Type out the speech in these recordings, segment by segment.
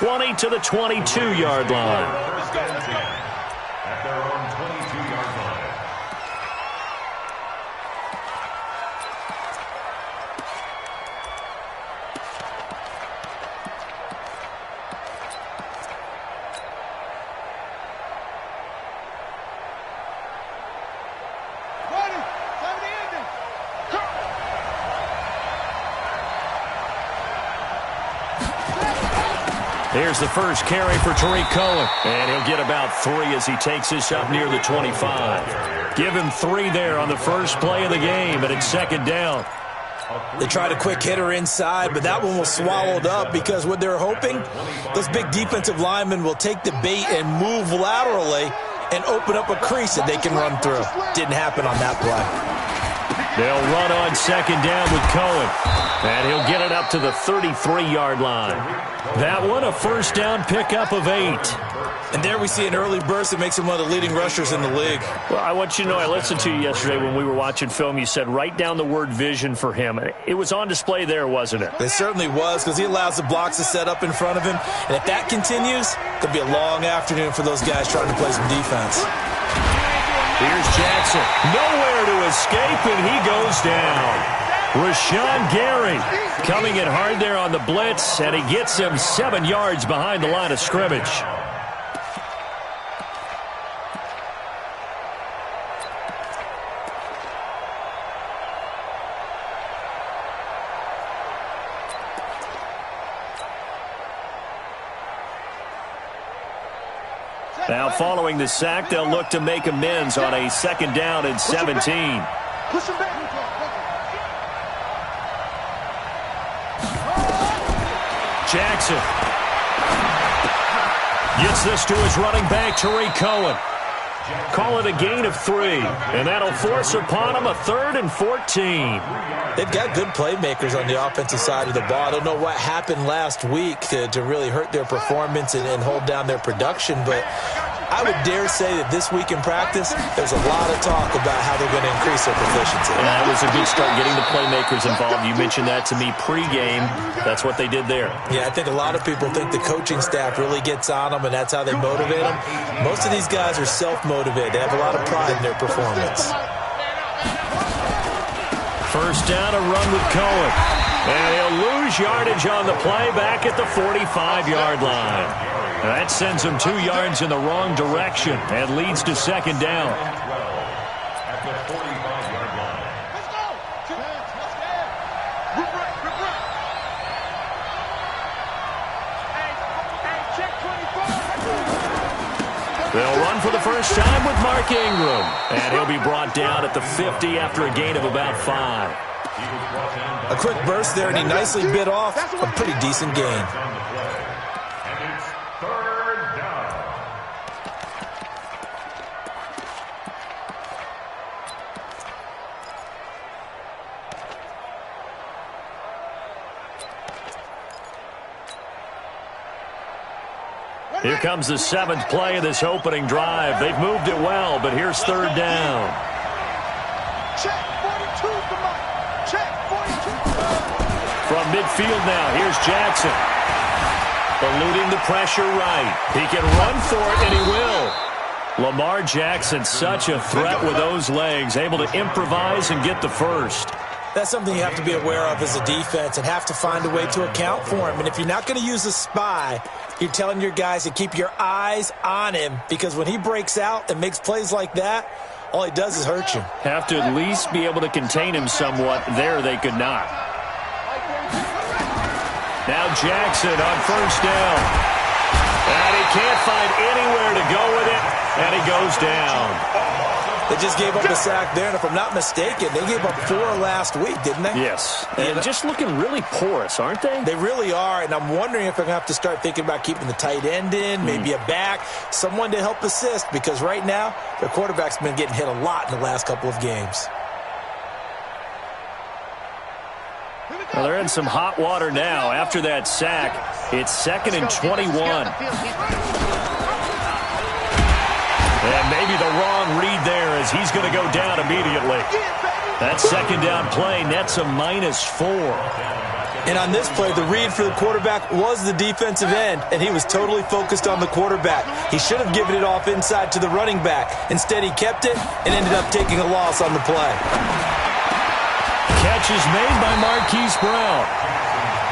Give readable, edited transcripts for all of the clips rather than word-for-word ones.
20 to the 22-yard line. First and 10 at their own 22-yard line. Here's the first carry for Tariq Cohen. And he'll get about 3 as he takes this up near the 25. Give him 3 there on the first play of the game, and it's second down. They tried a quick hitter inside, but that one was swallowed up because what they're hoping, those big defensive linemen will take the bait and move laterally and open up a crease that they can run through. Didn't happen on that play. They'll run on second down with Cohen. And he'll get it up to the 33-yard line. That one, a first down pickup of 8. And there we see an early burst that makes him one of the leading rushers in the league. Well, I want you to know, I listened to you yesterday when we were watching film. You said write down the word vision for him. It was on display there, wasn't it? It certainly was, because he allows the blocks to set up in front of him. And if that continues, it could be a long afternoon for those guys trying to play some defense. Here's Jackson. Nowhere to escape, and he goes down. Rashawn Gary coming in hard there on the blitz, and he gets him 7 yards behind the line of scrimmage. Now following the sack, they'll look to make amends on a second down and 17. Push him back. Jackson gets this to his running back, Tariq Cohen. Call it a gain of 3, and that'll force upon him a 3rd and 14. They've got good playmakers on the offensive side of the ball. I don't know what happened last week to really hurt their performance and hold down their production, but I would dare say that this week in practice, there's a lot of talk about how they're going to increase their proficiency. And that was a good start, getting the playmakers involved. You mentioned that to me pregame. That's what they did there. Yeah, I think a lot of people think the coaching staff really gets on them, and that's how they motivate them. Most of these guys are self-motivated. They have a lot of pride in their performance. First down, a run with Cohen. And he'll lose yardage on the play back at the 45-yard line. That sends him 2 yards in the wrong direction and leads to second down. At the 45-yard line. They'll run for the first time with Mark Ingram. And he'll be brought down at the 50 after a gain of about 5. A quick burst there, and he nicely bit off a pretty decent gain. Here comes the 7th play of this opening drive. They've moved it well, but here's third down. Check 42, come on. Check 42. From midfield now, here's Jackson. Eluding the pressure right. He can run for it, and he will. Lamar Jackson, such a threat with those legs, able to improvise and get the first. That's something you have to be aware of as a defense and have to find a way to account for him. And if you're not going to use a spy, you're telling your guys to keep your eyes on him, because when he breaks out and makes plays like that, all he does is hurt you. Have to at least be able to contain him somewhat. There they could not. Now Jackson on first down. And he can't find anywhere to go with it, and he goes down. They just gave up a sack there, and if I'm not mistaken, they gave up 4 last week, didn't they? Yes. And just looking really porous, aren't they? They really are, and I'm wondering if they're going to have to start thinking about keeping the tight end in, maybe a back, someone to help assist, because right now their quarterback's been getting hit a lot in the last couple of games. Well, they're in some hot water now. After that sack, it's 2nd and 21. And maybe the wrong read there, as he's going to go down immediately. That second down play nets a -4. And on this play, the read for the quarterback was the defensive end, and he was totally focused on the quarterback. He should have given it off inside to the running back. Instead, he kept it and ended up taking a loss on the play. Catch is made by Marquise Brown.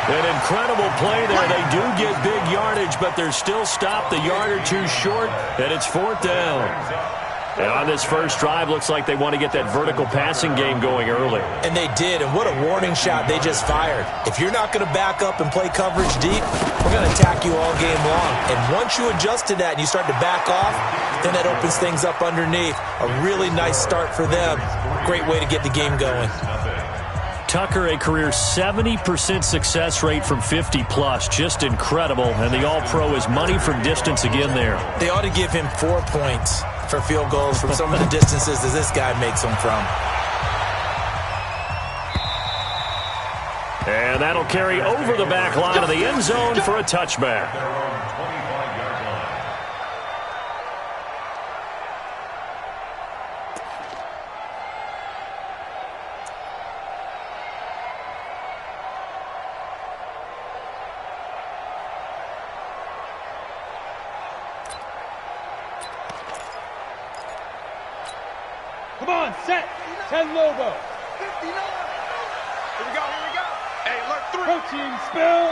An incredible play there. They do get big yardage, but they're still stopped a yard or two short, and it's 4th down. And on this first drive, looks like they want to get that vertical passing game going early. And they did, and what a warning shot they just fired. If you're not going to back up and play coverage deep, we're going to attack you all game long. And once you adjust to that and you start to back off, then that opens things up underneath. A really nice start for them. Great way to get the game going. Tucker, a career 70% success rate from 50-plus. Just incredible. And the All-Pro is money from distance again there. They ought to give him 4 points for field goals from some of the distances that this guy makes them from. And that'll carry over the back line of the end zone for a touchback. Come on, set. 10 Lobo. 59. Here we go, here we go. Hey, alert 3. Protein spill.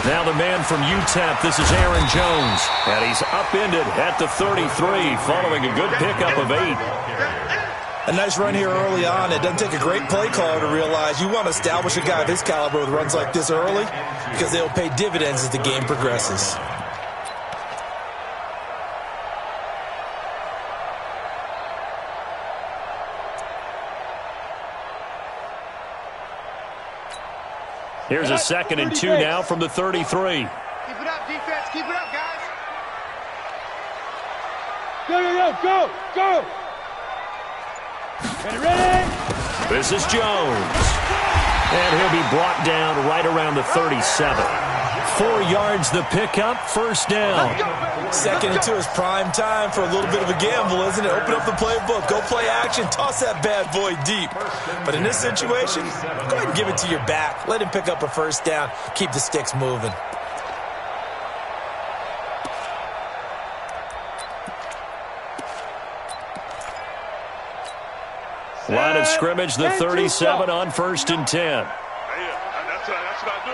Now the man from UTEP, this is Aaron Jones. And he's upended at the 33 following a good pickup of 8. A nice run here early on. It doesn't take a great play caller to realize you want to establish a guy of his caliber with runs like this early because they'll pay dividends as the game progresses. Here's a 2nd and 2 now from the 33. Keep it up, defense. Keep it up, guys. Go. Ready? This is Jones. And he'll be brought down right around the 37. 4 yards the pickup, 1st down. 2nd and 2 is prime time for a little bit of a gamble, isn't it? Open up the playbook, go play action, toss that bad boy deep. But in this situation, go ahead and give it to your back. Let him pick up a 1st down. Keep the sticks moving. Line of scrimmage, the 37 on 1st and 10. That's what I do.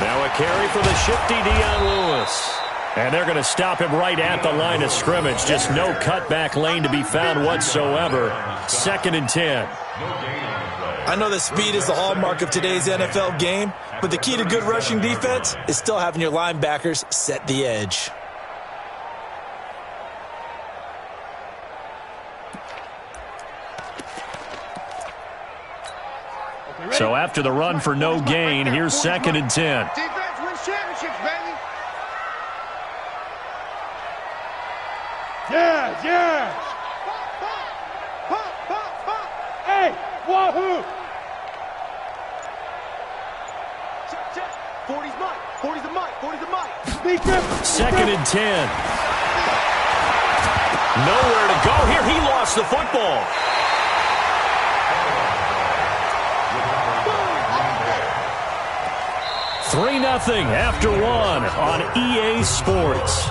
Now a carry for the shifty Dion Lewis. And they're going to stop him right at the line of scrimmage. Just no cutback lane to be found whatsoever. 2nd and 10. I know that speed is the hallmark of today's NFL game, but the key to good rushing defense is still having your linebackers set the edge. So after the run for no gain, here's 2nd and 10. Defense wins championships, baby. Yeah. Pop. Hey, wahoo. Check. 40's mine. 40's the mic. 40's the mic. 2nd and 10. Nowhere to go here. He lost the football. 3-0 after 1 on EA Sports.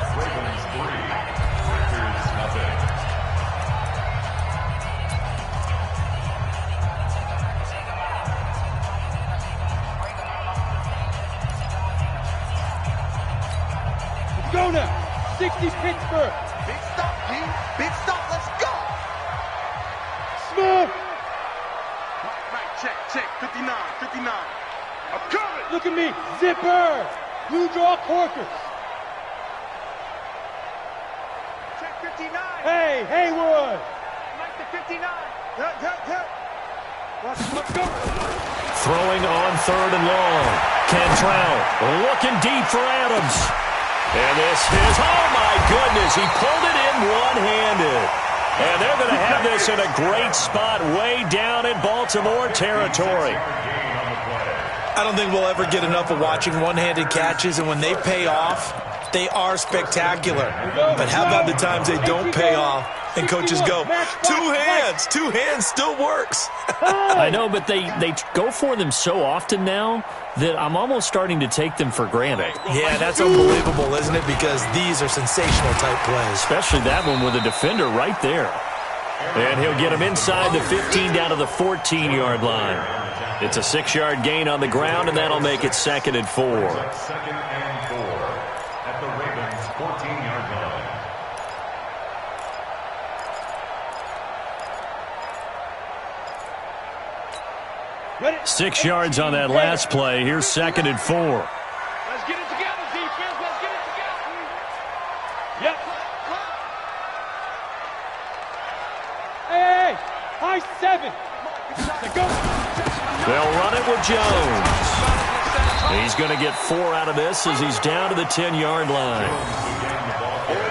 Let's go now. 60 Pittsburgh. Big stop, G. Big stop. Let's go. Smooth. Right, check. 59. I'm coming. Look at me. Zipper. Blue draw corkers. Check 59. Hey, Haywood. Mike to 59. Hit. Let's go. Throwing on 3rd and long. Cantrell looking deep for Adams. And this is, oh my goodness, he pulled it in one-handed. And they're going to have this in a great spot way down in Baltimore territory. I don't think we'll ever get enough of watching one-handed catches, and when they pay off, They are spectacular. But how about the times they don't pay off and coaches go, two hands still works. I know, but they go for them so often now that I'm almost starting to take them for granted. Yeah, that's unbelievable, isn't it? Because these are sensational type plays. Especially that one with a defender right there. And he'll get him inside the 15 down to the 14-yard line. It's a 6-yard gain on the ground, and that'll make it 2nd and 4. 2nd and 4 at the Ravens' 14-yard line. 6 yards on that last play. Here's 2nd and 4. Let's get it together, defense. Let's get it together. Yep. Hey, high 7. Go. They'll run it with Jones. He's going to get 4 out of this as he's down to the 10-yard line.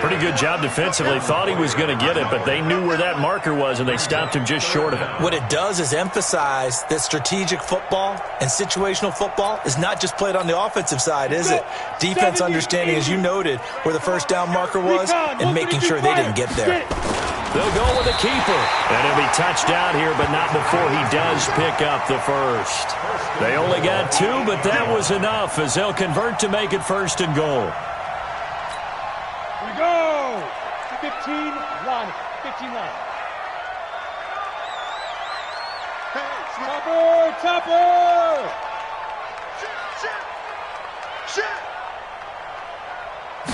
Pretty good job defensively. Thought he was going to get it, but they knew where that marker was, and they stopped him just short of it. What it does is emphasize that strategic football and situational football is not just played on the offensive side, is it? Defense understanding, as you noted, where the first down marker was and making sure they didn't get there. They'll go with the keeper, and he'll be touched out here, but not before he does pick up the first. They only got 2, but that was enough as they'll convert to make it 1st and goal. Here we go. 15 line. 15 line. Topper.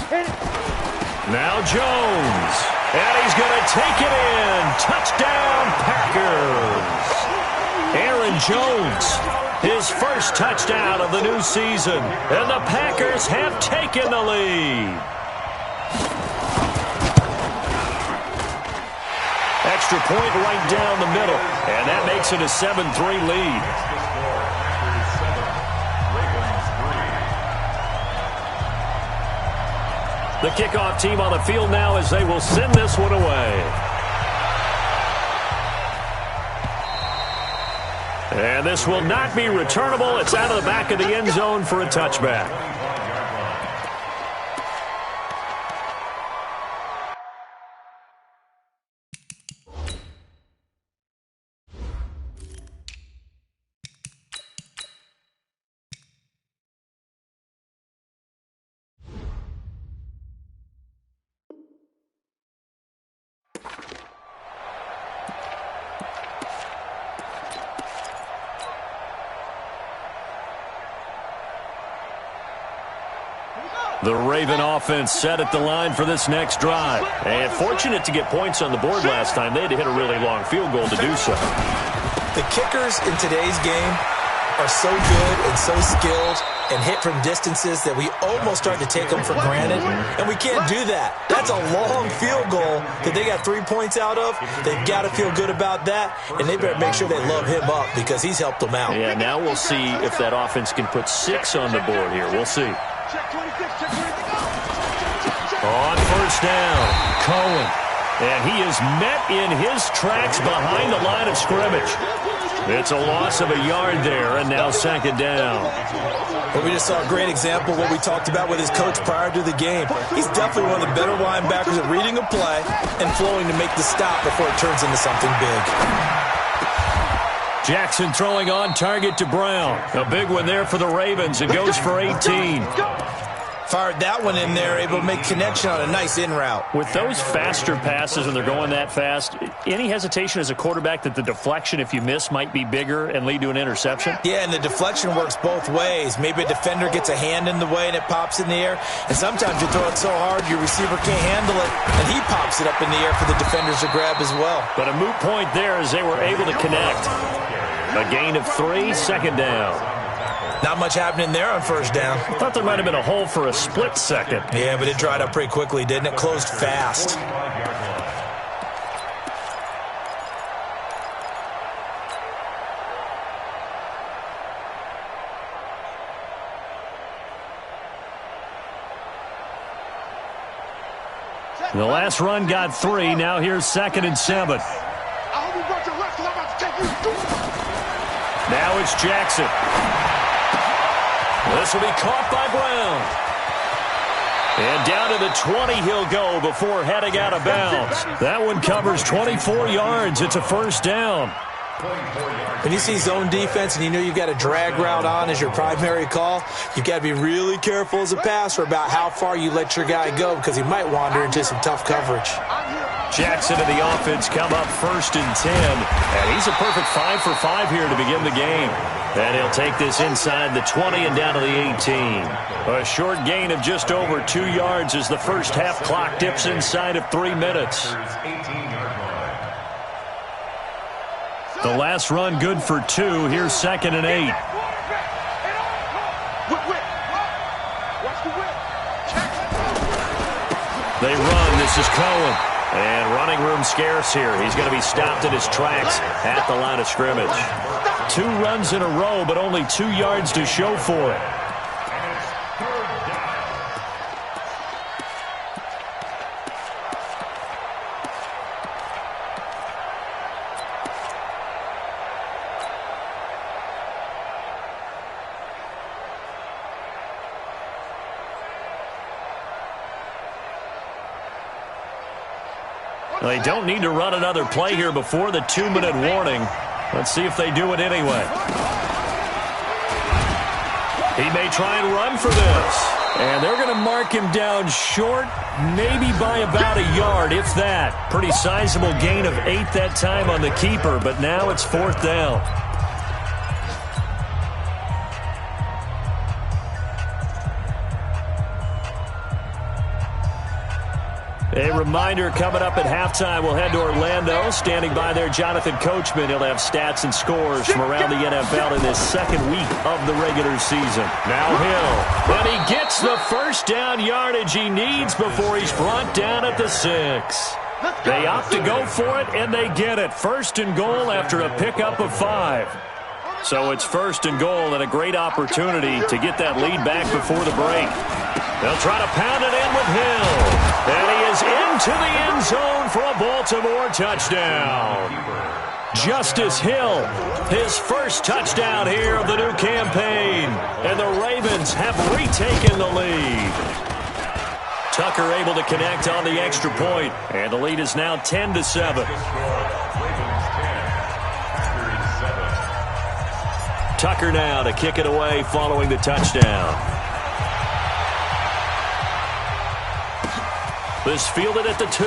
Hit it. Now Jones, and he's going to take it in. Touchdown, Packers. Aaron Jones, his first touchdown of the new season, and the Packers have taken the lead. Extra point right down the middle, and that makes it a 7-3 lead. The kickoff team on the field now as they will send this one away. And this will not be returnable. It's out of the back of the end zone for a touchback. The Raven offense set at the line for this next drive. And fortunate to get points on the board last time. They had to hit a really long field goal to do so. The kickers in today's game are so good and so skilled and hit from distances that we almost start to take them for granted. And we can't do that. That's a long field goal that they got 3 points out of. They've got to feel good about that. And they better make sure they love him up because he's helped them out. Yeah, now we'll see if that offense can put 6 on the board here. We'll see. On first down, Cohen. And he is met in his tracks behind the line of scrimmage. It's a loss of a yard there, and now 2nd down. Well, we just saw a great example of what we talked about with his coach prior to the game. He's definitely one of the better linebackers at reading a play and flowing to make the stop before it turns into something big. Jackson throwing on target to Brown. A big one there for the Ravens. It goes for 18. Fired that one in there, able to make connection on a nice in route. With those faster passes and they're going that fast, any hesitation as a quarterback that the deflection, if you miss, might be bigger and lead to an interception? Yeah, and the deflection works both ways. Maybe a defender gets a hand in the way and it pops in the air. And sometimes you throw it so hard your receiver can't handle it, and he pops it up in the air for the defenders to grab as well. But a moot point there as they were able to connect. A gain of 3, 2nd down. Not much happening there on first down. I thought there might have been a hole for a split second. Yeah, but it dried up pretty quickly, didn't it? Closed fast. The last run got 3. Now here's 2nd and 7. Now it's Jackson. This will be caught by Brown. And down to the 20 he'll go before heading out of bounds. That one covers 24 yards. It's a first down. When you see zone defense and you know you've got a drag route on as your primary call, you've got to be really careful as a passer about how far you let your guy go because he might wander into some tough coverage. Jackson and the offense come up 1st and 10. And he's a perfect 5 for 5 here to begin the game. And he'll take this inside the 20 and down to the 18. A short gain of just over 2 yards as the first half clock dips inside of 3 minutes. The last run good for 2. Here's 2nd and 8. They run. This is Cohen. And running room scarce here. He's going to be stopped in his tracks at the line of scrimmage. 2 runs in a row, but only 2 yards to show for it. They don't need to run another play here before the 2-minute warning. Let's see if they do it anyway. He may try and run for this. And they're going to mark him down short, maybe by about a yard, if that. Pretty sizable gain of 8 that time on the keeper, but now it's 4th down. A reminder, coming up at halftime, we'll head to Orlando. Standing by there, Jonathan Coachman. He'll have stats and scores from around the NFL in this 2nd week of the regular season. Now Hill. And he gets the first down yardage he needs before he's brought down at the 6. They opt to go for it, and they get it. 1st and goal after a pickup of 5. So it's 1st and goal and a great opportunity to get that lead back before the break. They'll try to pound it in with Hill. And he is into the end zone for a Baltimore touchdown. Justice Hill, his first touchdown here of the new campaign. And the Ravens have retaken the lead. Tucker able to connect on the extra point. And the lead is now 10-7. Tucker now to kick it away following the touchdown. This fielded at the 2.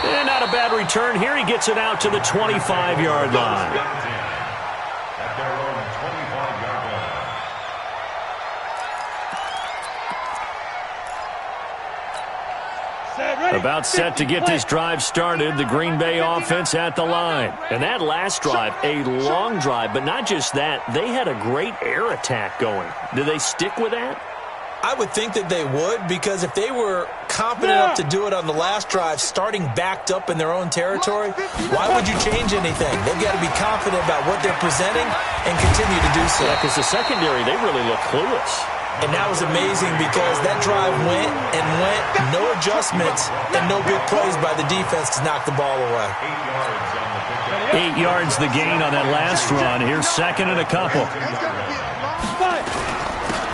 And not a bad return here. He gets it out to the 25-yard line. At their own 25-yard line. About set to get this drive started. The Green Bay offense at the line. And that last drive, a long drive, but not just that. They had a great air attack going. Do they stick with that? I would think that they would, because if they were confident enough to do it on the last drive, starting backed up in their own territory, why would you change anything? They've got to be confident about what they're presenting and continue to do so. Yeah, because the secondary, they really look clueless. And that was amazing because that drive went and went, no adjustments, and no big plays by the defense to knock the ball away. 8 yards the gain on that last run. Here's 2nd and a couple.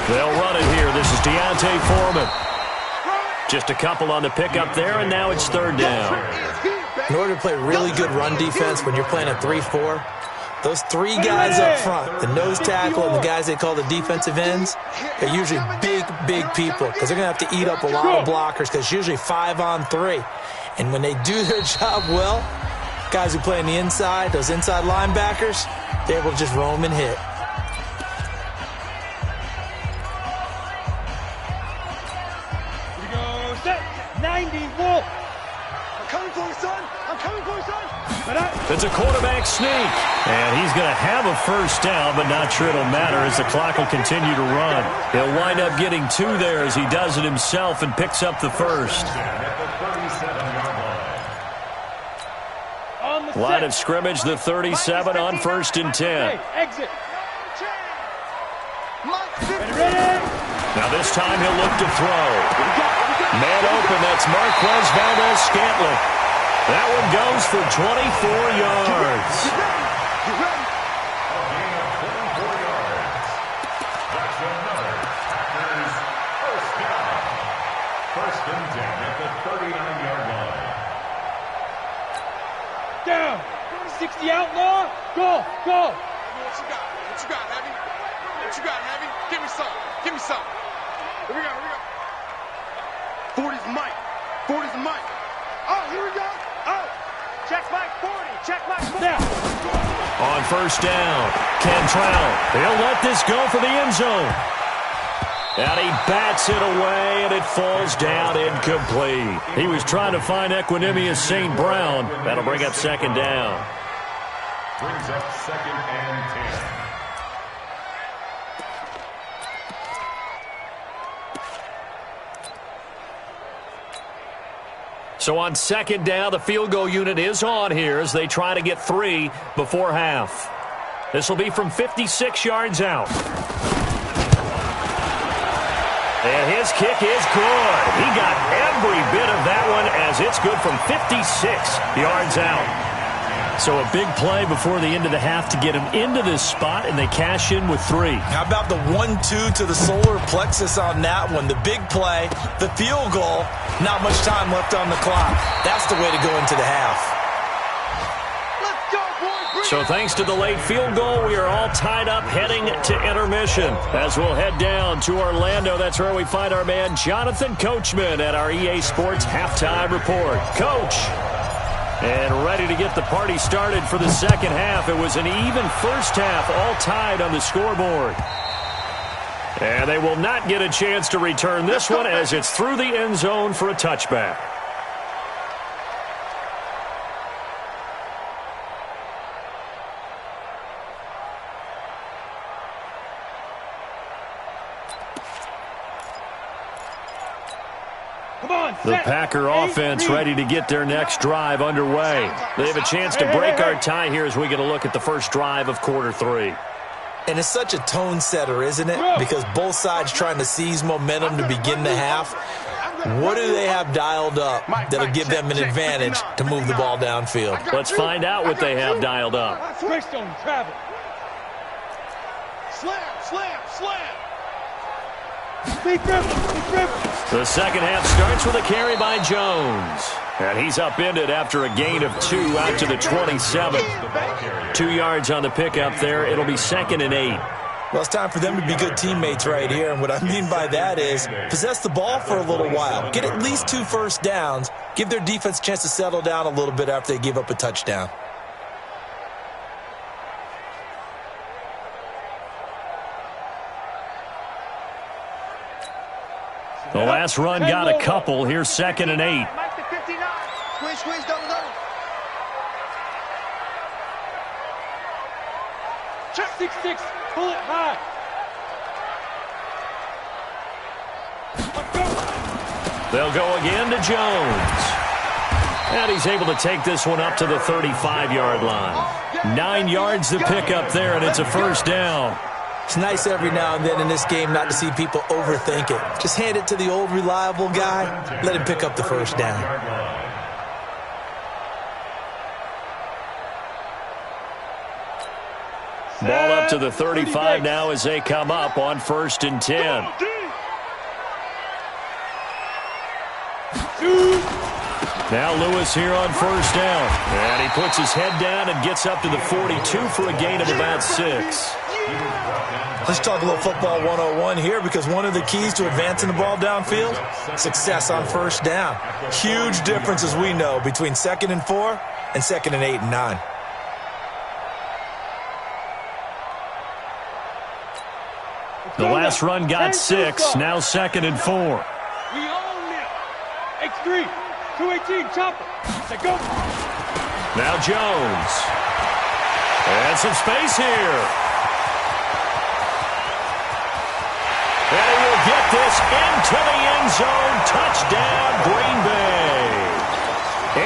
They'll run it here. This is Deontay Foreman. Just a couple on the pickup there, and now it's 3rd down. In order to play really good run defense when you're playing a 3-4, those 3 guys up front, the nose tackle and the guys they call the defensive ends, are usually big, big people because they're going to have to eat up a lot of blockers because it's usually 5-on-3. And when they do their job well, guys who play on the inside, those inside linebackers, they're able to just roam and hit. 90, Wolf. I'm coming for you, son. I'm coming for you, son. It's a quarterback sneak. And he's going to have a first down, but not sure it'll matter as the clock will continue to run. He'll wind up getting 2 there as he does it himself and picks up the first. Line of scrimmage, the 37 on 1st and 10. Exit. Now this time he'll look to throw. Man open, that's Marquez Valdez-Scantling. That one goes for 24 yards. go. What you got? What you got, Heavy? What you got, Heavy? Give me some. Give me some. Here we go. Here we go. 40's Mike. 40's Mike. Oh, here we go. Oh. Check Mike 40. Check Mike 40. Now. On first down, Cantrell. He'll let this go for the end zone. And he bats it away, and it falls down incomplete. He was trying to find Equanimous St. Brown. That'll bring up second down. Brings up 2nd and 10. So on second down, the field goal unit is on here as they try to get 3 before half. This will be from 56 yards out. And his kick is good. He got every bit of that one as it's good from 56 yards out. So a big play before the end of the half to get him into this spot, and they cash in with 3. How about the 1-2 to the solar plexus on that one? The big play, the field goal, not much time left on the clock. That's the way to go into the half. Let's go, boys. So thanks to the late field goal, we are all tied up heading to intermission. As we'll head down to Orlando, that's where we find our man Jonathan Coachman at our EA Sports Halftime Report. Coach. And ready to get the party started for the second half. It was an even first half, all tied on the scoreboard. And they will not get a chance to return this one as it's through the end zone for a touchback. The Packer offense ready to get their next drive underway. They have a chance to break our tie here as we get a look at the first drive of quarter 3. And it's such a tone setter, isn't it? Because both sides trying to seize momentum to begin the half. What do they have dialed up that'll give them an advantage to move the ball downfield? Let's find out what they have dialed up. Greystone travel. Slam, slam, slam. Big dribble. The second half starts with a carry by Jones. And he's upended after a gain of 2 out to the 27. 2 yards on the pickup there. It'll be 2nd and 8. Well, it's time for them to be good teammates right here. And what I mean by that is possess the ball for a little while. Get at least 2 first downs. Give their defense a chance to settle down a little bit after they give up a touchdown. The last run got a couple. Here's 2nd and 8. Mike to 59. Squeeze, double. Check 6-6. Pull it high. They'll go again to Jones. And he's able to take this one up to the 35-yard line. 9 yards to pick up there, and it's a first down. It's nice every now and then in this game not to see people overthink it. Just hand it to the old reliable guy. Let him pick up the first down. Ball up to the 35 now as they come up on 1st and 10. Now Lewis here on first down. And he puts his head down and gets up to the 42 for a gain of about 6. Let's talk a little football 101 here, because one of the keys to advancing the ball downfield, success on first down. Huge difference, as we know, between 2nd and 4 and 2nd and 8 and 9. The last run got 6, now 2nd and 4. We own it. X3, 218, chopper. Let's go. Now Jones. And some space here. And he will get this into the end zone. Touchdown, Green Bay.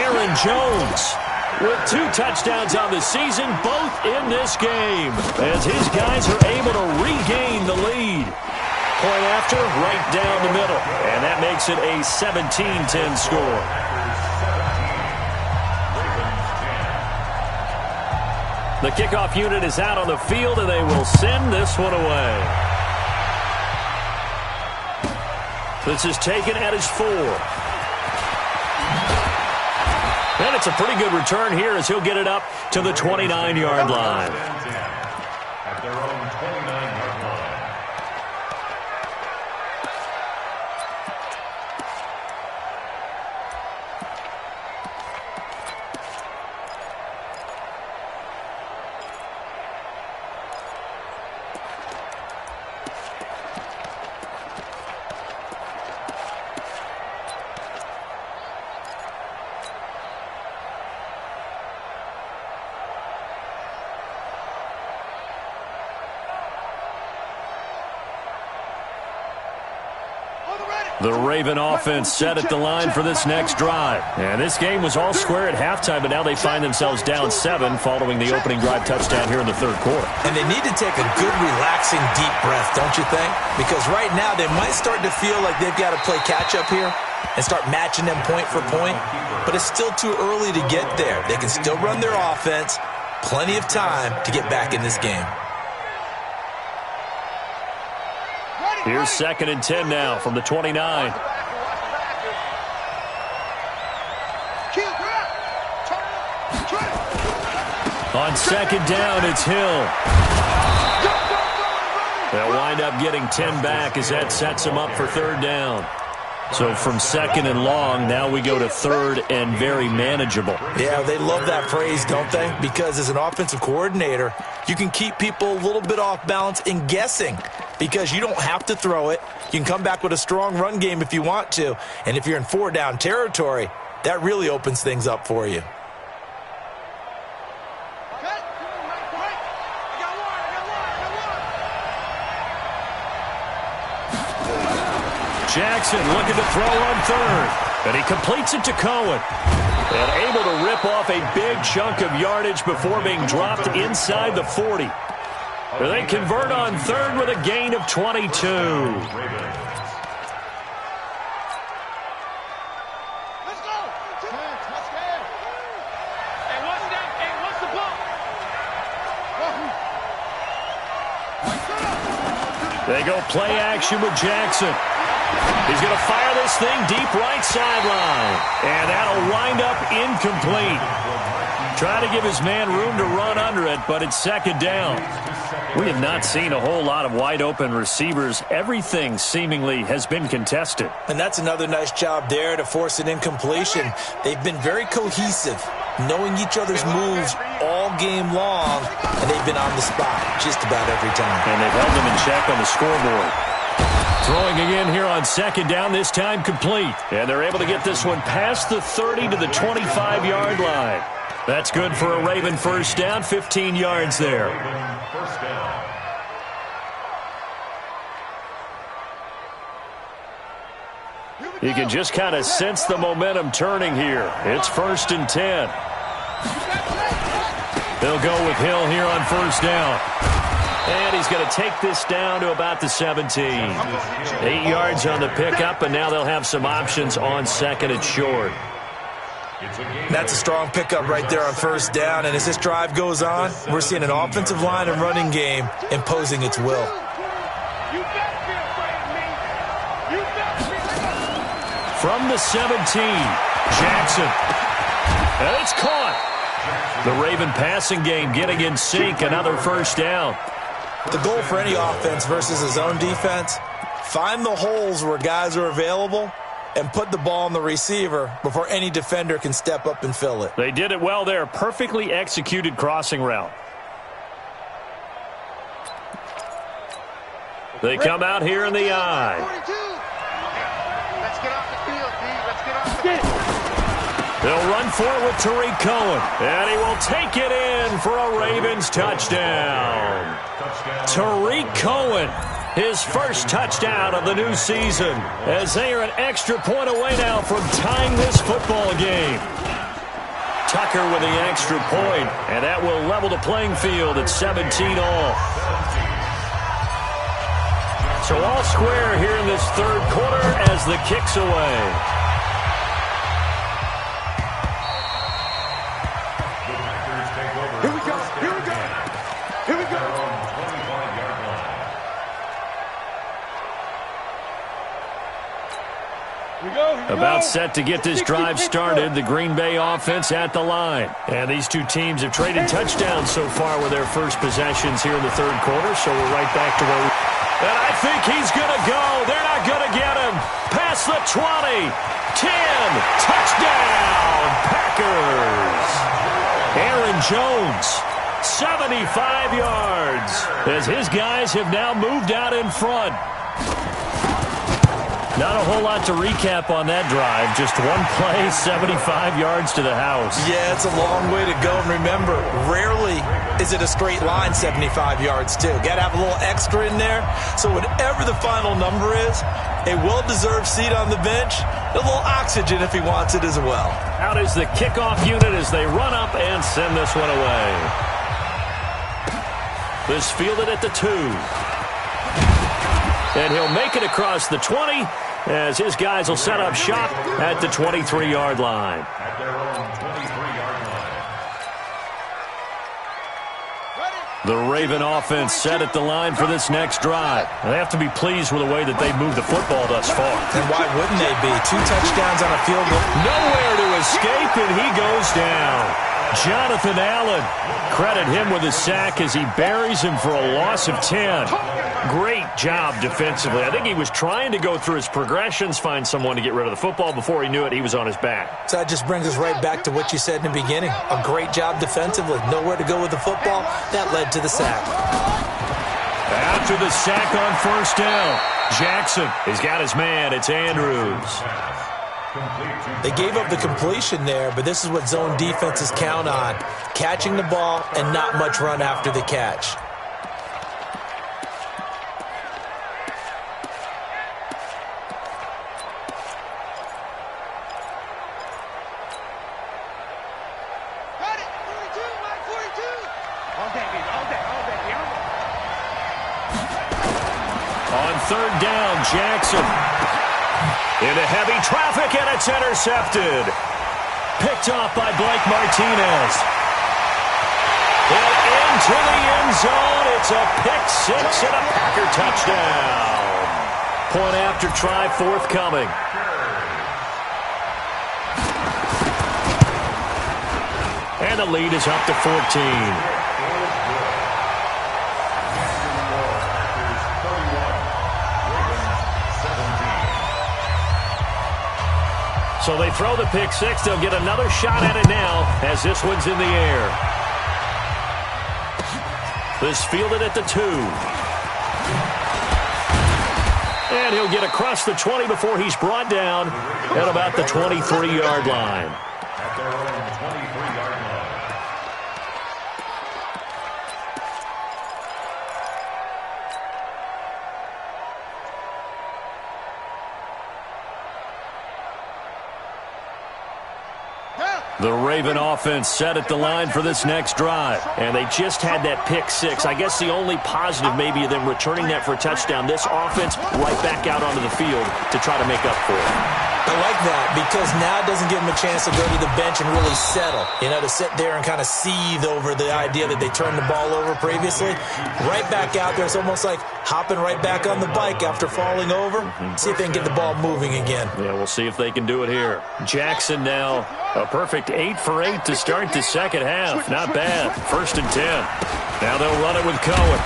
Aaron Jones with 2 touchdowns on the season, both in this game, as his guys are able to regain the lead. Point after, right down the middle. And that makes it a 17-10 score. The kickoff unit is out on the field, and they will send this one away. This is taken at his 4. And it's a pretty good return here as he'll get it up to the 29-yard line. At their own 29-yard line. The Raven offense set at the line for this next drive. And this game was all square at halftime, but now they find themselves down 7 following the opening drive touchdown here in the third quarter. And they need to take a good, relaxing, deep breath, don't you think? Because right now they might start to feel like they've got to play catch-up here and start matching them point for point. But it's still too early to get there. They can still run their offense. Plenty of time to get back in this game. Here's 2nd and 10 now from the 29. On 2nd down, it's Hill. They'll wind up getting 10 back as that sets them up for 3rd down. So from 2nd and long, now we go to 3rd and very manageable. Yeah, they love that phrase, don't they? Because as an offensive coordinator, you can keep people a little bit off balance and guessing because you don't have to throw it. You can come back with a strong run game if you want to. And if you're in 4-down territory, that really opens things up for you. Jackson looking to throw on 3rd. And he completes it to Cohen. And able to rip off a big chunk of yardage before being dropped inside the 40. They convert on 3rd with a gain of 22. They go play action with Jackson. He's going to fire this thing deep right sideline. And that'll wind up incomplete. Try to give his man room to run under it, but it's 2nd down. We have not seen a whole lot of wide-open receivers. Everything seemingly has been contested. And that's another nice job there to force an incompletion. They've been very cohesive, knowing each other's moves all game long, and they've been on the spot just about every time. And they've held them in check on the scoreboard. Throwing again here on 2nd down, this time complete. And they're able to get this one past the 30 to the 25-yard line. That's good for a Raven 1st down, 15 yards there. First down. You can just kind of sense the momentum turning here. It's 1st and 10. They'll go with Hill here on 1st down. And he's going to take this down to about the 17. 8 yards on the pickup, and now they'll have some options on 2nd and short. That's a strong pickup right there on 1st down, and as this drive goes on, we're seeing an offensive line and running game imposing its will. From the 17, Jackson. And it's caught. The Raven passing game getting in sync, another 1st down. The goal for any offense versus a zone defense, find the holes where guys are available and put the ball on the receiver before any defender can step up and fill it. They did it well there. Perfectly executed crossing route. They come out here in the eye. Let's get off the field, D. Let's get off the field. They'll run for it with Tariq Cohen. And he will take it in for a Ravens touchdown. Tariq Cohen, his first touchdown of the new season, as they are an extra point away now from tying this football game. Tucker with the extra point, and that will level the playing field at 17 all. So all square here in this third quarter as the kick's away. Here we go. Here we go. Here we go. About set to get this drive started, the Green Bay offense at the line. And these two teams have traded touchdowns so far with their first possessions here in the third quarter, so we're right back to where we... And I think he's going to go. They're not going to get him. Past the 20. 10. Touchdown, Packers. Aaron Jones, 75 yards, as his guys have now moved out in front. Not a whole lot to recap on that drive. Just one play, 75 yards to the house. Yeah, it's a long way to go. And remember, rarely is it a straight line 75 yards, too. Got to have a little extra in there. So whatever the final number is, a well-deserved seat on the bench, a little oxygen if he wants it as well. Out is the kickoff unit as they run up and send this one away. This fielded at the 2. And he'll make it across the 20 as his guys will set up shop at the 23-yard line. At their own 23-yard line. The Raven offense set at the line for this next drive. They have to be pleased with the way that they moved the football thus far. And why wouldn't they be? 2 touchdowns on a field goal. Nowhere to escape, and he goes down. Jonathan Allen, credit him with a sack as he buries him for a loss of 10. Great job defensively. I think he was trying to go through his progressions, find someone to get rid of the football. Before he knew it, he was on his back. So that just brings us right back to what you said in the beginning. A great job defensively. Nowhere to go with the football. That led to the sack. After the sack on first down, Jackson has got his man. It's Andrews. They gave up the completion there, but this is what zone defenses count on. Catching the ball and not much run after the catch. On third down, Jackson into heavy traffic, and it's intercepted. Picked off by Blake Martinez. And into the end zone. It's a pick six and a Packer touchdown. Point after try forthcoming. And the lead is up to 14. So they throw the pick six. They'll get another shot at it now as this one's in the air. This fielded at the 2. And he'll get across the 20 before he's brought down at about the 23-yard line. At their own 23-yard line. The Raven offense set at the line for this next drive. And they just had that pick six. I guess the only positive maybe of them returning that for a touchdown. This offense right back out onto the field to try to make up for it. I like that because now it doesn't give them a chance to go to the bench and really settle. You know, to sit there and kind of seethe over the idea that they turned the ball over previously. Right back out there. It's almost like hopping right back on the bike after falling over. See if they can get the ball moving again. Yeah, we'll see if they can do it here. Jackson now a perfect 8 for 8 to start the second half. Not bad. 1st and 10. Now they'll run it with Cohen.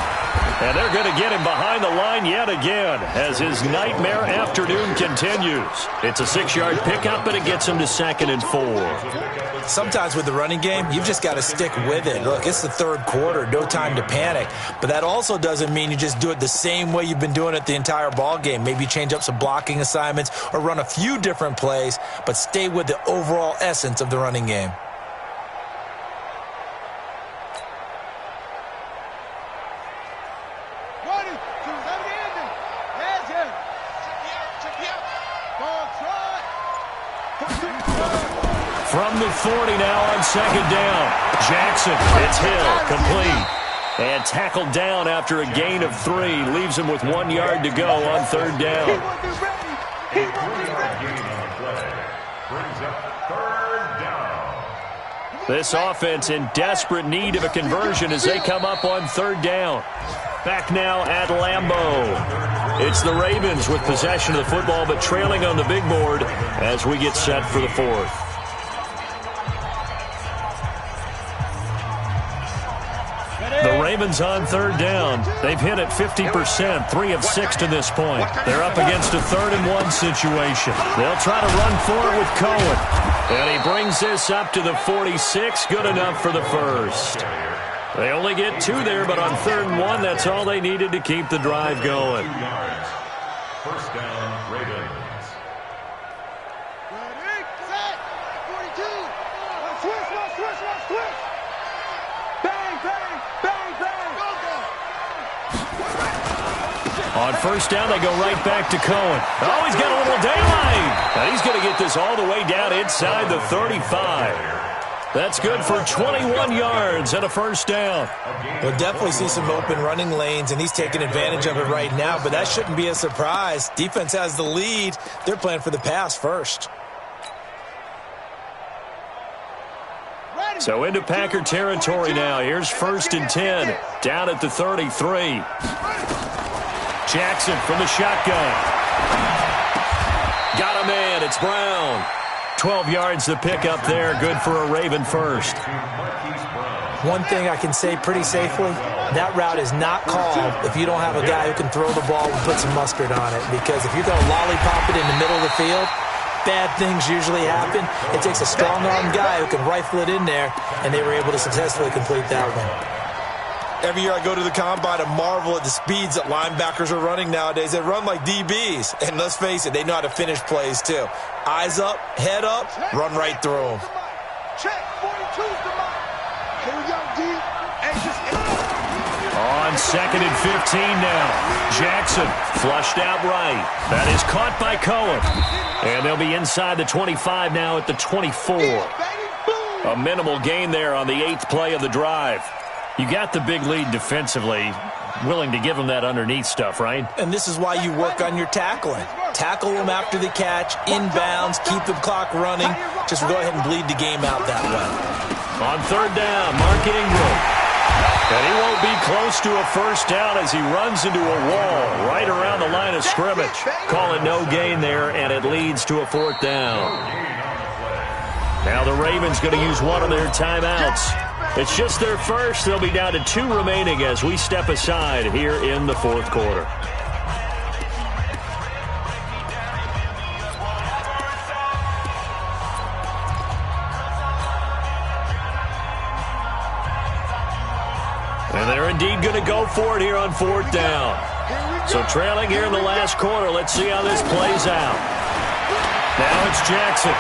And they're going to get him behind the line yet again as his nightmare afternoon continues. It's a 6-yard pickup, but it gets him to 2nd and 4. Sometimes with the running game, you've just got to stick with it. Look, it's the third quarter, no time to panic. But that also doesn't mean you just do it the same way you've been doing it the entire ball game. Maybe change up some blocking assignments or run a few different plays, but stay with the overall essence of the running game. From the 40 now on 2nd down. Jackson, it's Hill, complete. And tackled down after a gain of 3. Leaves him with 1 yard to go on 3rd down. A 3-yard gain on the play brings up 3rd down. This offense in desperate need of a conversion as they come up on third down. Back now at Lambeau. It's the Ravens with possession of the football, but trailing on the big board as we get set for the fourth. The Ravens on third down. They've hit it 50%, 3 of 6 to this point. They're up against a 3rd-and-1 situation. They'll try to run for it with Cohen. And he brings this up to the 46, good enough for the first. They only get 2 there, but on 3rd and 1, that's all they needed to keep the drive going. 2 yards. First down, Ravens. Ready, set, 42. Switch. Bang, bang, bang, bang. On first down, they go right back to Cohen. Oh, he's got a little daylight. And he's going to get this all the way down inside the 35. That's good for 21 yards and a first down. We'll definitely see some open running lanes, and he's taking advantage of it right now, but that shouldn't be a surprise. Defense has the lead. They're playing for the pass first. So into Packer territory now. Here's 1st and 10, down at the 33. Jackson from the shotgun. Got a man. It's Brown. 12 yards to pick up there. Good for a Raven first. One thing I can say pretty safely, that route is not called if you don't have a guy who can throw the ball and put some mustard on it. Because if you're going to lollipop it in the middle of the field, bad things usually happen. It takes a strong-armed guy who can rifle it in there, and they were able to successfully complete that one. Every year I go to the combine and marvel at the speeds that linebackers are running nowadays. They run like DBs. And let's face it, they know how to finish plays too. Eyes up, head up, run right through them. Check, 42's the mark. Here we go, D. On 2nd and 15 now. Jackson flushed out right. That is caught by Cohen. And they'll be inside the 25 now at the 24. A minimal gain there on the 8th play of the drive. You got the big lead defensively. Willing to give them that underneath stuff, right? And this is why you work on your tackling. Tackle them after the catch, inbounds, keep the clock running. Just go ahead and bleed the game out that way. On 3rd down, Mark Ingram. And he won't be close to a first down as he runs into a wall right around the line of scrimmage. Call it no gain there, and it leads to a 4th down. Now the Ravens going to use one of their timeouts. It's just their first. They'll be down to 2 remaining as we step aside here in the 4th quarter. And they're indeed going to go for it here on 4th down. So trailing here in the last quarter. Let's see how this plays out. Now it's Jackson.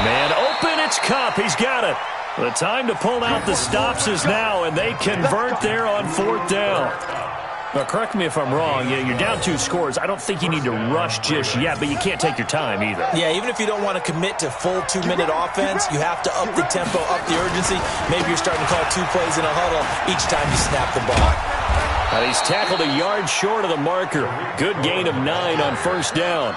Man open, it's Cup. He's got it. The time to pull out the stops is now, and they convert there on 4th down. Now, correct me if I'm wrong. You're down 2 scores. I don't think you need to rush just yet, but you can't take your time either. Yeah, even if you don't want to commit to full 2-minute offense, you have to up the tempo, up the urgency. Maybe you're starting to call 2 plays in a huddle each time you snap the ball. And he's tackled a yard short of the marker. Good gain of 9 on 1st down.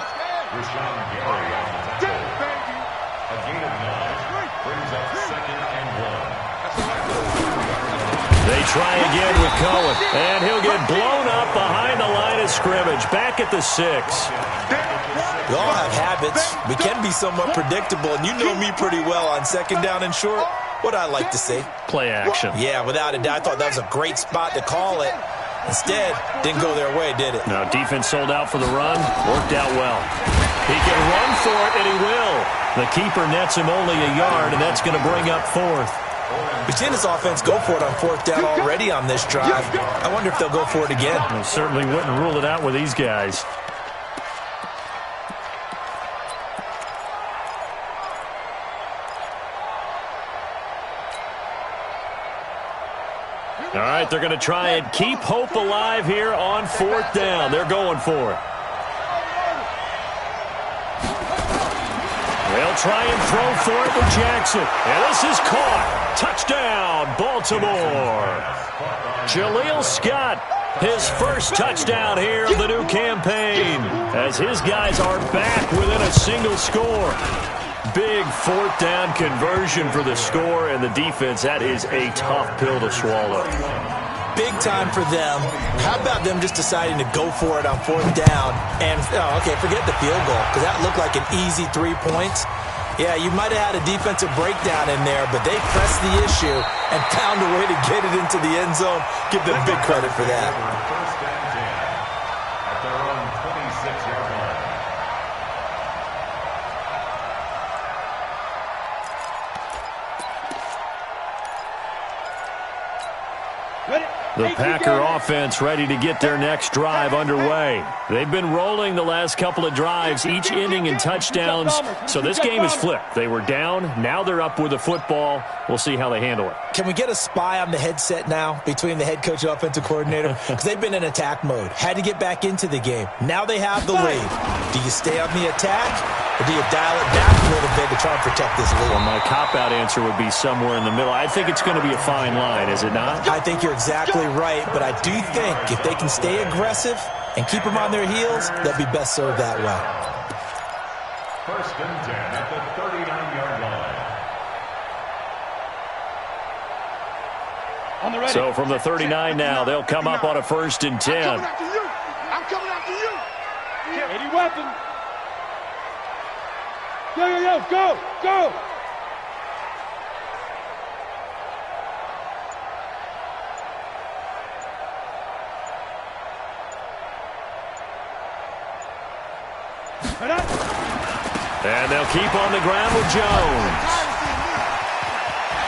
They try again with Cohen, and he'll get blown up behind the line of scrimmage, back at the 6. We all have habits. We can be somewhat predictable, and you know me pretty well on 2nd down and short. What I like to see. Play action. Yeah, without a doubt. I thought that was a great spot to call it. Instead, didn't go their way, did it? No, defense sold out for the run. Worked out well. He can run for it, and he will. The keeper nets him only a yard, and that's going to bring up 4th. We've seen this offense go for it on 4th down already on this drive. I wonder if they'll go for it again. Well, certainly wouldn't rule it out with these guys. All right, they're going to try and keep hope alive here on 4th down. They're going for it. They'll try and throw for it with Jackson. And this is caught. Touchdown, Baltimore. Jaleel Scott, his first touchdown here of the new campaign, as his guys are back within a single score. Big fourth down conversion for the score, and the defense, that is a tough pill to swallow. Big time for them. How about them just deciding to go for it on fourth down? And, forget the field goal, because that looked like an easy 3 points. Yeah, you might have had a defensive breakdown in there, but they pressed the issue and found a way to get it into the end zone. Give them big credit for that. First and 10 at their own 26-yard line. The Packer offense ready to get their next drive underway. They've been rolling the last couple of drives, each inning in touchdowns, so this game is flipped. They were down, now they're up with the football. We'll see how they handle it. Can we get a spy on the headset now between the head coach and offensive coordinator? Because they've been in attack mode. Had to get back into the game. Now they have the lead. Do you stay on the attack, or do you dial it back a little bit to try and protect this lead? Well, my cop-out answer would be somewhere in the middle. I think it's going to be a fine line, is it not? I think you're exactly right, but I do think if they can stay aggressive and keep them on their heels, they'll be best served that way. First and 10 at the 39-yard line. So from the 39 now, they'll come up on a first and 10. I'm coming after you. Any weapon. Go. And they'll keep on the ground with Jones.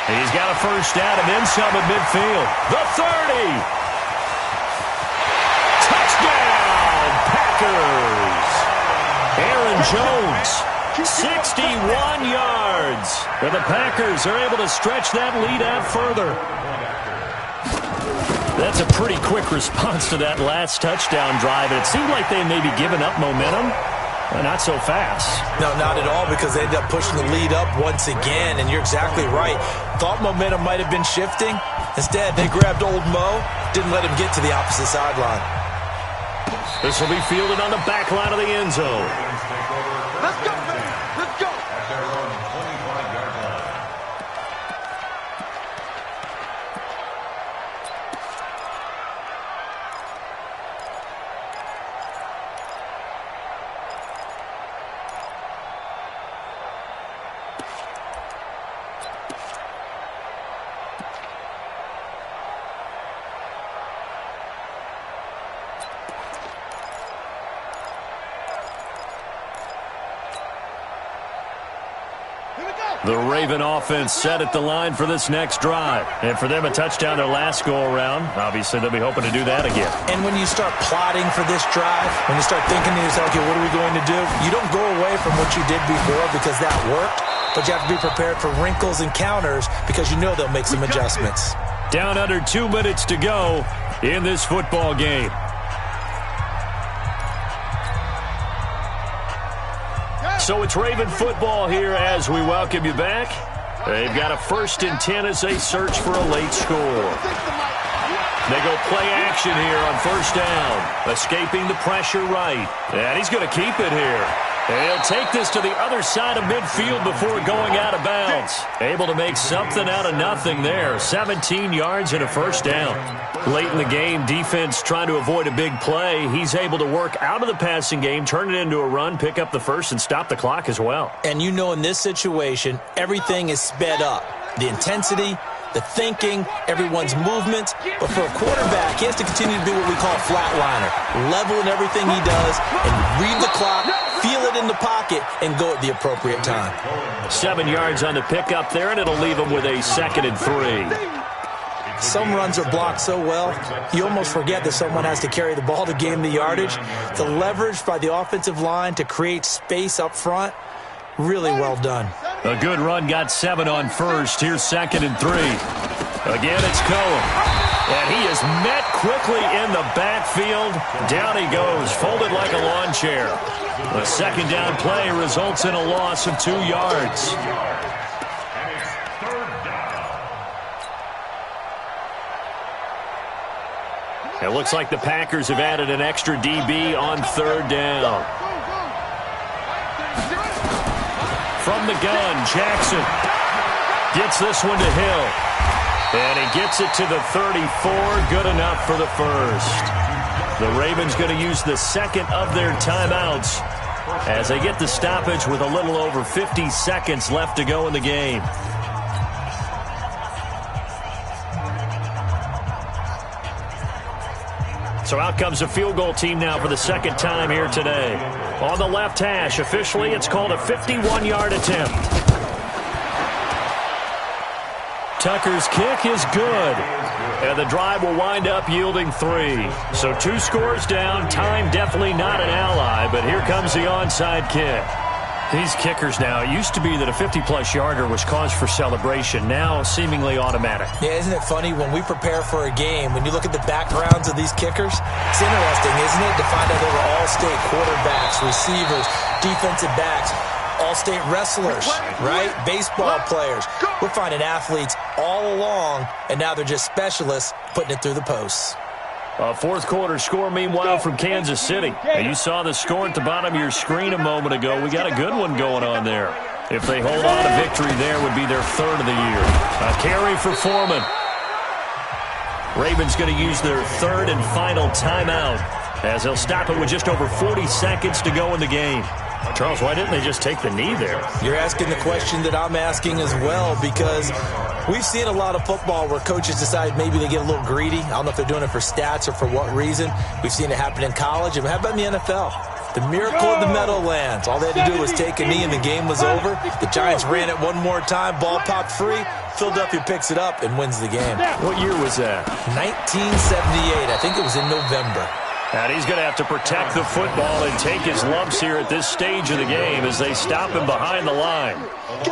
He's got a first down and then some at midfield. The 30. Touchdown, Packers. Aaron Jones, 61 yards. And the Packers are able to stretch that lead out further. That's a pretty quick response to that last touchdown drive. And it seemed like they may be giving up momentum. Not so fast. No, not at all, because they ended up pushing the lead up once again, and you're exactly right. Thought momentum might have been shifting. Instead, they grabbed old Mo, didn't let him get to the opposite sideline. This will be fielded on the back line of the end zone. Let's go, man. Let's go. At their own 25-yard line. The Raven offense set at the line for this next drive. And for them, a touchdown their last go-around. Obviously, they'll be hoping to do that again. And when you start plotting for this drive, when you start thinking to yourself, okay, what are we going to do? You don't go away from what you did before because that worked, but you have to be prepared for wrinkles and counters because you know they'll make some adjustments. Down under 2 minutes to go in this football game. So it's Raven football here as we welcome you back. They've got a first and 10 as they search for a late score. They go play action here on first down. Escaping the pressure right. And he's going to keep it here. And he'll take this to the other side of midfield before going out of bounds. Able to make something out of nothing there. 17 yards and a first down. Late in the game, defense trying to avoid a big play. He's able to work out of the passing game, turn it into a run, pick up the first, and stop the clock as well. And you know in this situation, everything is sped up. The intensity, the thinking, everyone's movements. But for a quarterback, he has to continue to be what we call a flatliner. Level in everything he does and read the clock, feel it in the pocket, and go at the appropriate time. 7 yards on the pickup there, and it'll leave him with a 2nd and 3. Some runs are blocked so well, you almost forget that someone has to carry the ball to gain the yardage. The leverage by the offensive line to create space up front, really well done. A good run, got 7 on first. Here's 2nd and 3. Again, it's Cohen. And he is met quickly in the backfield. Down he goes, folded like a lawn chair. The second down play results in a loss of 2 yards. It looks like the Packers have added an extra DB on third down. from the gun. Jackson gets this one to Hill. And he gets it to the 34. Good enough for the first. The Ravens going to use the second of their timeouts as they get the stoppage with a little over 50 seconds left to go in the game. So out comes a field goal team now for the second time here today. On the left hash, officially it's called a 51-yard attempt. Tucker's kick is good. And the drive will wind up yielding 3. So 2 scores down. Time definitely not an ally, but here comes the onside kick. These kickers now, it used to be that a 50-plus yarder was cause for celebration. Now seemingly automatic. Yeah, isn't it funny when we prepare for a game, when you look at the backgrounds of these kickers, it's interesting, isn't it, to find out they were all-state quarterbacks, receivers, defensive backs, all-state wrestlers, right? Baseball players. We're finding athletes all along, and now they're just specialists putting it through the posts. A fourth quarter score, meanwhile, from Kansas City. And you saw the score at the bottom of your screen a moment ago. We got a good one going on there. If they hold on, a victory there would be their third of the year. A carry for Foreman. Ravens going to use their third and final timeout as they'll stop it with just over 40 seconds to go in the game. Charles, why didn't they just take the knee there? You're asking the question that I'm asking as well, because we've seen a lot of football where coaches decide maybe they get a little greedy. I don't know if they're doing it for stats or for what reason. We've seen it happen in college. And how about in the NFL? The miracle of the Meadowlands. All they had to do was take a knee and the game was over. The Giants ran it one more time. Ball popped free. Philadelphia picks it up and wins the game. What year was that? 1978. I think it was in November. And he's going to have to protect the football and take his lumps here at this stage of the game as they stop him behind the line.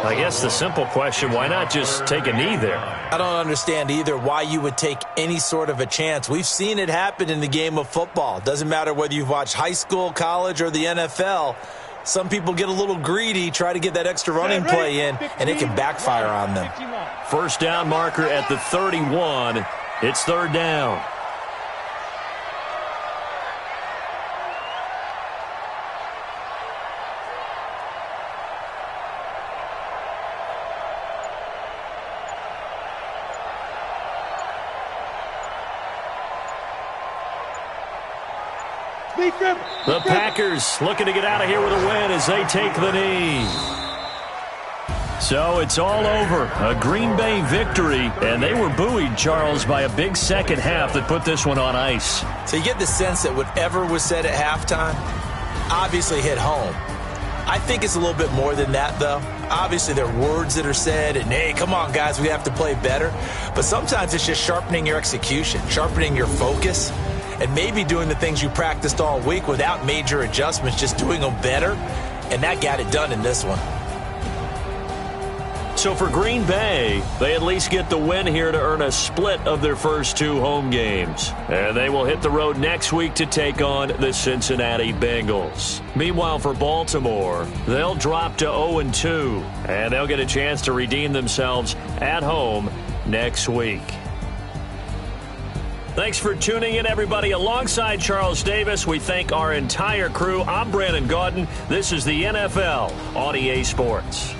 I guess the simple question, why not just take a knee there? I don't understand either why you would take any sort of a chance. We've seen it happen in the game of football. Doesn't matter whether you've watched high school, college, or the NFL. Some people get a little greedy, try to get that extra running play in, and it can backfire on them. First down marker at the 31. It's third down. The Packers looking to get out of here with a win as they take the knee. So it's all over. A Green Bay victory, and they were buoyed, Charles, by a big second half that put this one on ice. So you get the sense that whatever was said at halftime obviously hit home. I think it's a little bit more than that, though. Obviously, there are words that are said, and, hey, come on, guys, we have to play better. But sometimes it's just sharpening your execution, sharpening your focus, and maybe doing the things you practiced all week without major adjustments, just doing them better. And that got it done in this one. So for Green Bay, they at least get the win here to earn a split of their first 2 home games. And they will hit the road next week to take on the Cincinnati Bengals. Meanwhile, for Baltimore, they'll drop to 0-2, and they'll get a chance to redeem themselves at home next week. Thanks for tuning in, everybody. Alongside Charles Davis, we thank our entire crew. I'm Brandon Gaudin. This is the NFL on EA Sports.